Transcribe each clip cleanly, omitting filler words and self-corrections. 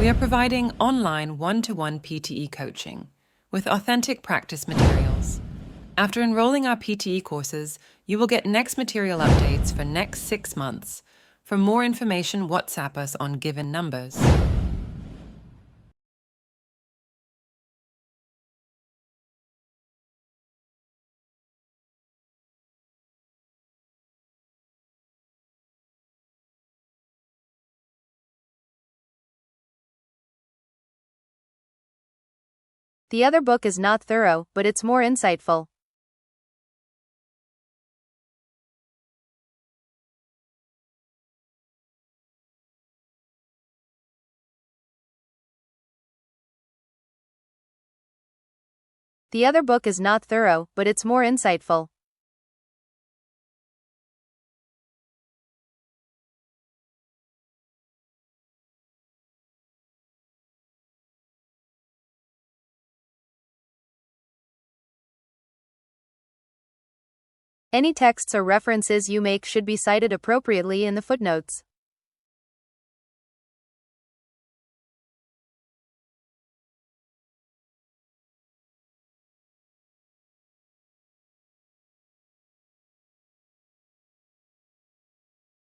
We are providing online one-to-one PTE coaching with authentic practice materials. After enrolling our PTE courses, you will get next material updates for next 6 months. For more information, WhatsApp us on given numbers. The other book is not thorough, but it's more insightful. The other book is not thorough, but it's more insightful. Any texts or references you make should be cited appropriately in the footnotes.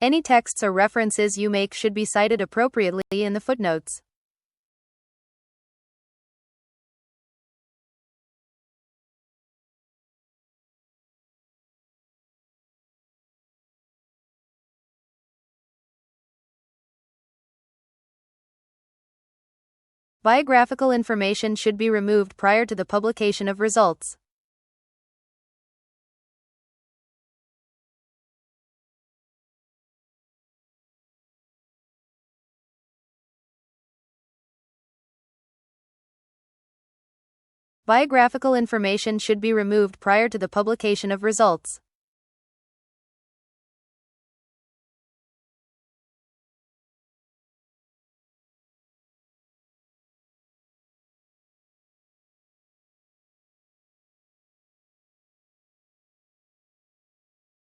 Any texts or references you make should be cited appropriately in the footnotes. Biographical information should be removed prior to the publication of results. Biographical information should be removed prior to the publication of results.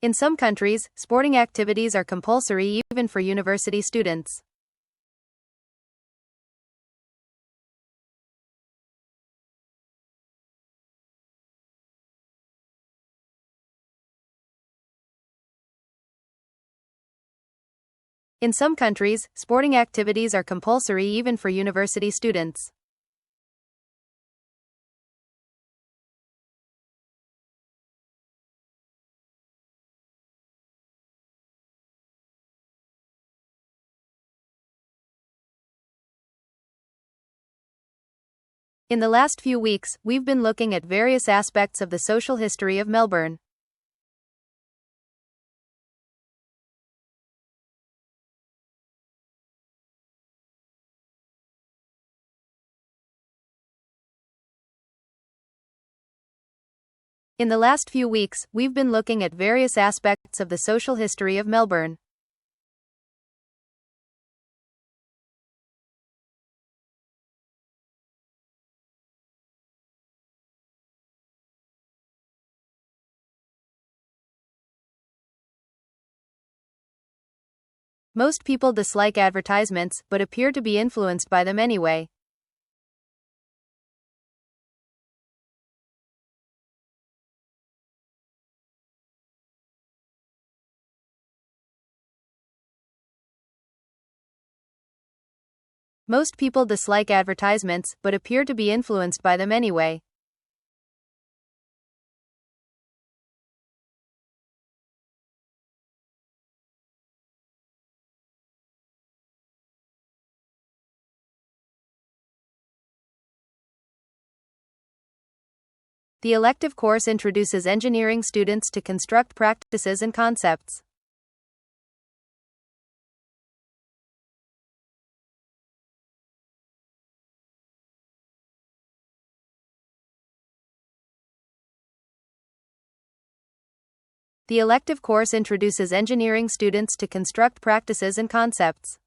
In some countries, sporting activities are compulsory even for university students. In some countries, sporting activities are compulsory even for university students. In the last few weeks, we've been looking at various aspects of the social history of Melbourne. In the last few weeks, we've been looking at various aspects of the social history of Melbourne. Most people dislike advertisements, but appear to be influenced by them anyway. Most people dislike advertisements, but appear to be influenced by them anyway. The elective course introduces engineering students to construct practices and concepts. The elective course introduces engineering students to construct practices and concepts.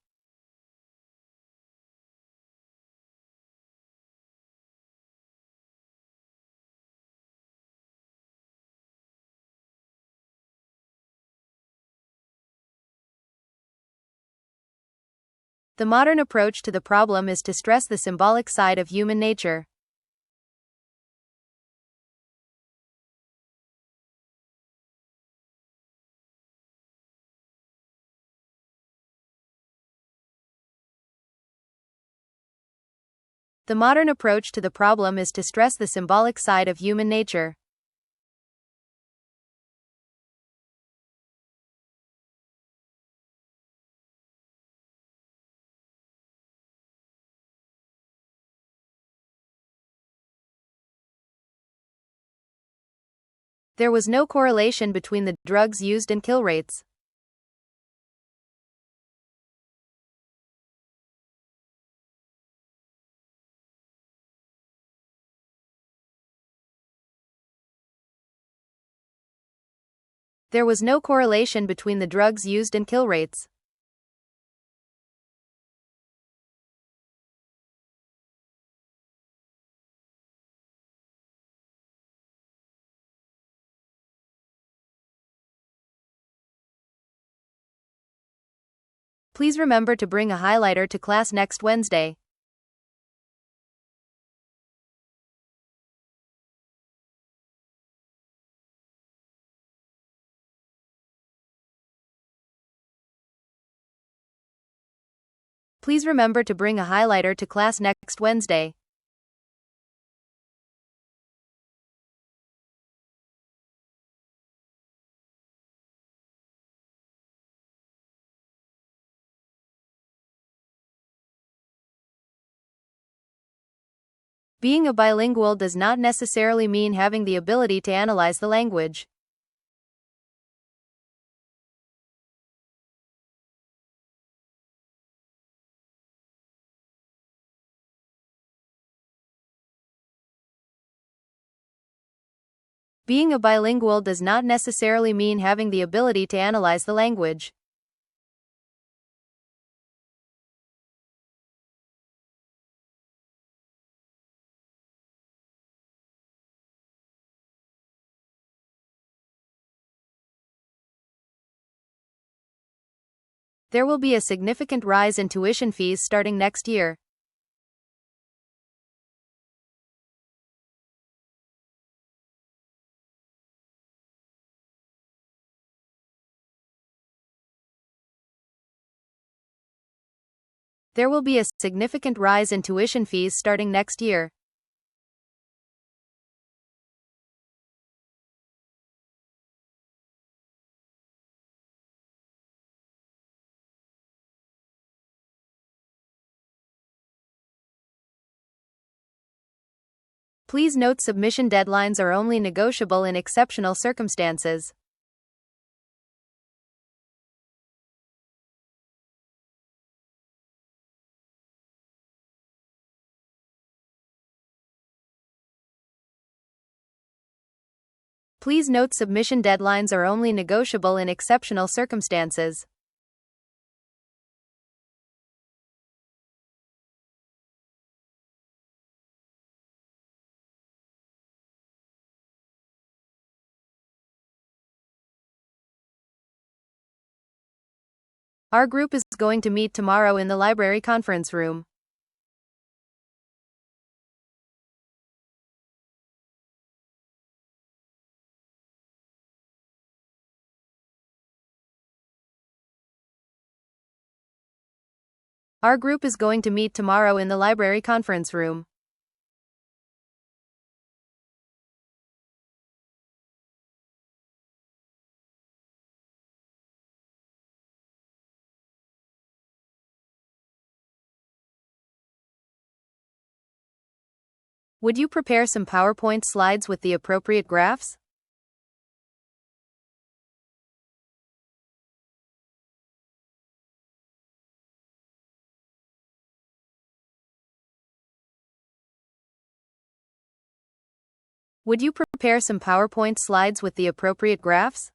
The modern approach to the problem is to stress the symbolic side of human nature. The modern approach to the problem is to stress the symbolic side of human nature. There was no correlation between the drugs used and kill rates. There was no correlation between the drugs used and kill rates. Please remember to bring a highlighter to class next Wednesday. Please remember to bring a highlighter to class next Wednesday. Being a bilingual does not necessarily mean having the ability to analyze the language. Being a bilingual does not necessarily mean having the ability to analyze the language. There will be a significant rise in tuition fees starting next year. There will be a significant rise in tuition fees starting next year. Please note submission deadlines are only negotiable in exceptional circumstances. Please note submission deadlines are only negotiable in exceptional circumstances. Our group is going to meet tomorrow in the library conference room. Our group is going to meet tomorrow in the library conference room. Would you prepare some PowerPoint slides with the appropriate graphs? Would you prepare some PowerPoint slides with the appropriate graphs?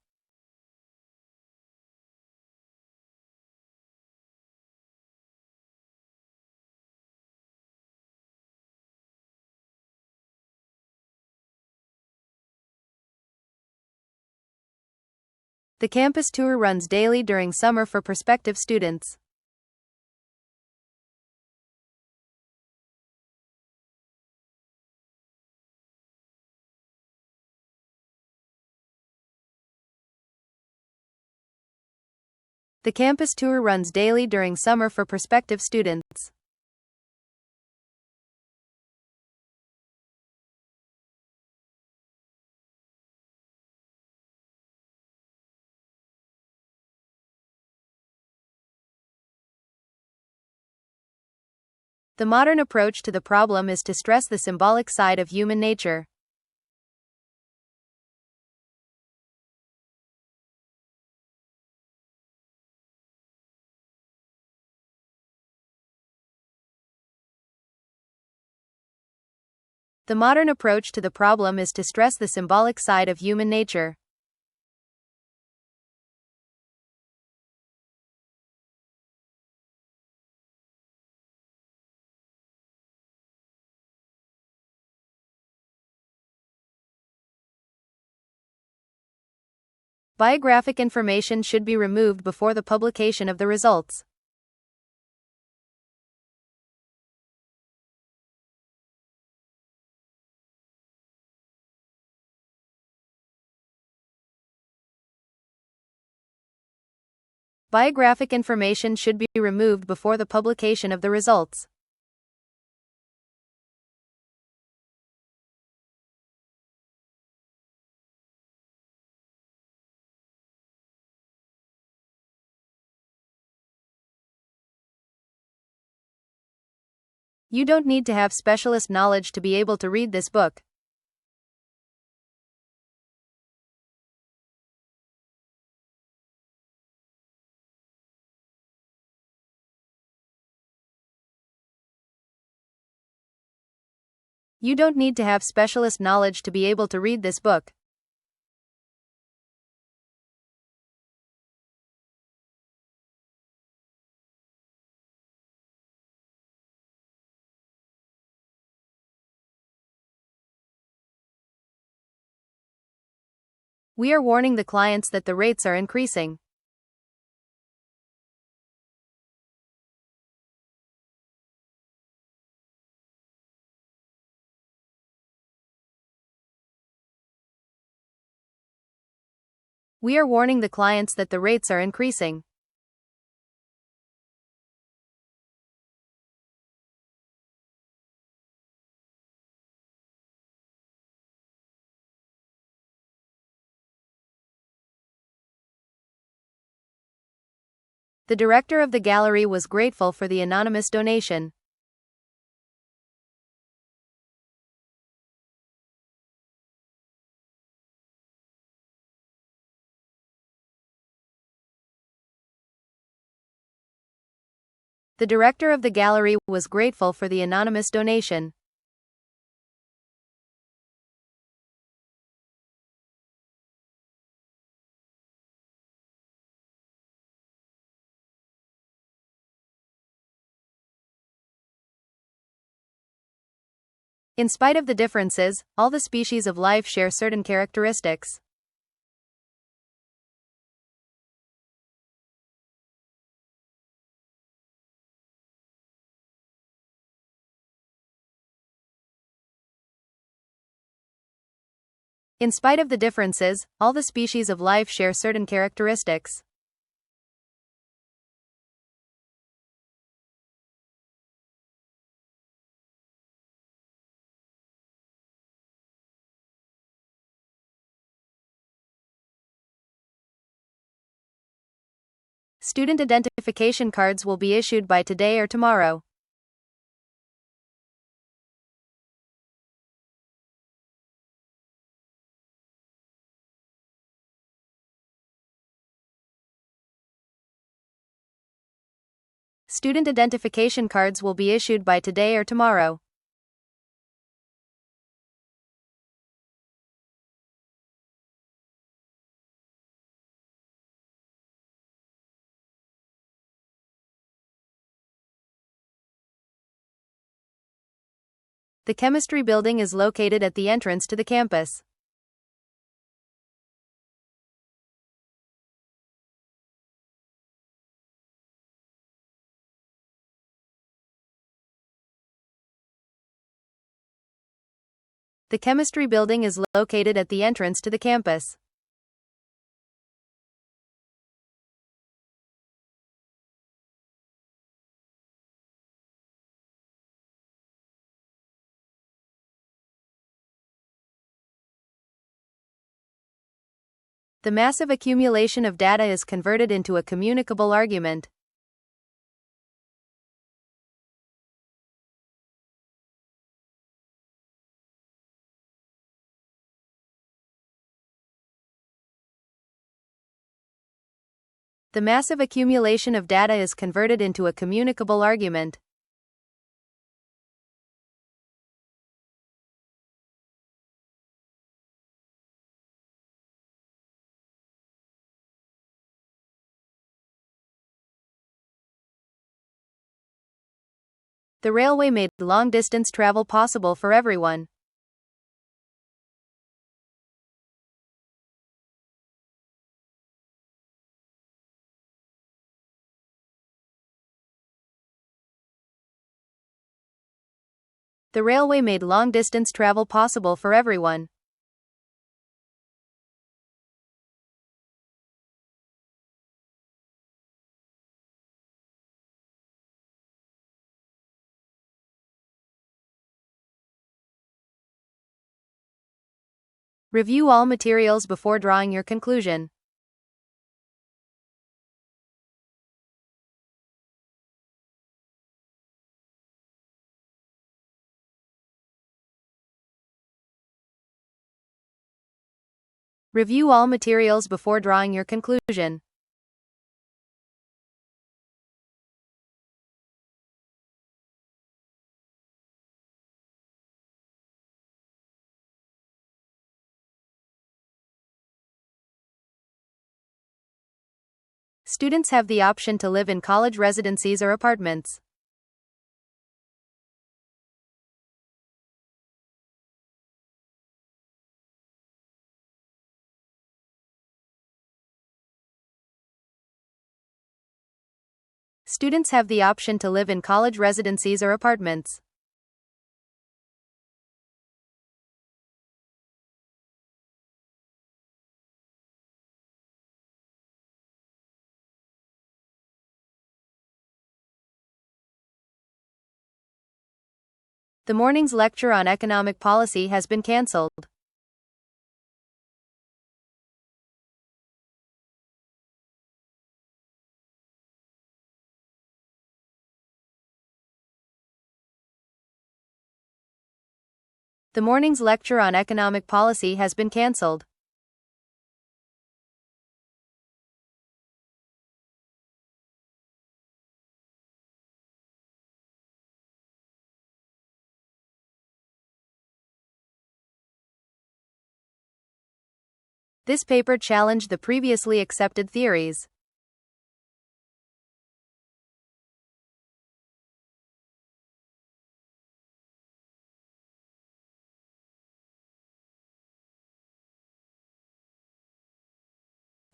The campus tour runs daily during summer for prospective students. The campus tour runs daily during summer for prospective students. The modern approach to the problem is to stress the symbolic side of human nature. The modern approach to the problem is to stress the symbolic side of human nature. Biographic information should be removed before the publication of the results. Biographic information should be removed before the publication of the results. You don't need to have specialist knowledge to be able to read this book. You don't need to have specialist knowledge to be able to read this book. We are warning the clients that the rates are increasing. We are warning the clients that the rates are increasing. The director of the gallery was grateful for the anonymous donation. The director of the gallery was grateful for the anonymous donation. In spite of the differences, all the species of life share certain characteristics. In spite of the differences, all the species of life share certain characteristics. Student identification cards will be issued by today or tomorrow. Student identification cards will be issued by today or tomorrow. The chemistry building is located at the entrance to the campus. The chemistry building is located at the entrance to the campus. The massive accumulation of data is converted into a communicable argument. The massive accumulation of data is converted into a communicable argument. The railway made long-distance travel possible for everyone. The railway made long-distance travel possible for everyone. Review all materials before drawing your conclusion. Review all materials before drawing your conclusion. Students have the option to live in college residencies or apartments. Students have the option to live in college residencies or apartments. The morning's lecture on economic policy has been cancelled. The morning's lecture on economic policy has been cancelled. This paper challenged the previously accepted theories.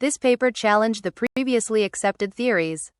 This paper challenged the previously accepted theories.